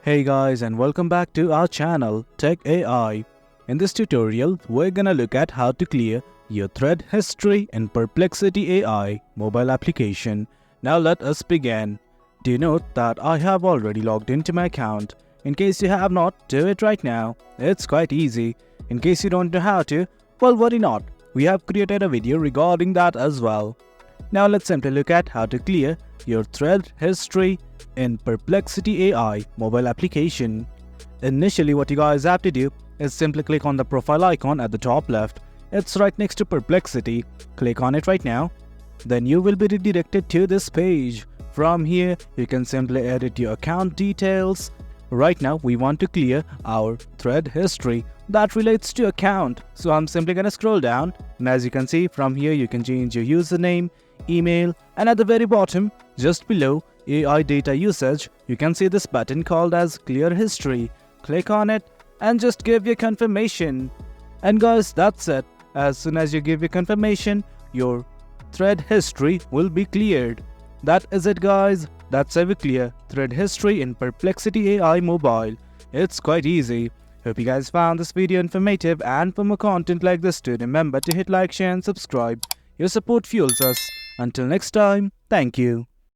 Hey guys, and welcome back to our channel Tech AI. In this tutorial, we're gonna look at how to clear your thread history in Perplexity AI mobile application. Now let us begin. Do note that I have already logged into my account. In case you have not, do it right now. It's quite easy. In case you don't know how to, well, worry not. We have created a video regarding that as well. Now let's simply look at how to clear your thread history in Perplexity AI mobile application. Initially, what you guys have to do is simply click on the profile icon at the top left. It's right next to Perplexity. Click on it right now. Then you will be redirected to this page. From here, you can simply edit your account details. Right now, we want to clear our thread history that relates to account. So I'm simply gonna scroll down, and as you can see from here, you can change your username, email, and at the very bottom, just below AI data usage, you can see this button called as Clear History. Click on it and just give your confirmation. And guys, that's it. As soon as you give your confirmation, your thread history will be cleared. That is it guys. That's how we clear thread history in Perplexity AI mobile. It's quite easy. Hope you guys found this video informative, and for more content like this, do remember to hit like, share and subscribe. Your support fuels us. Until next time, thank you.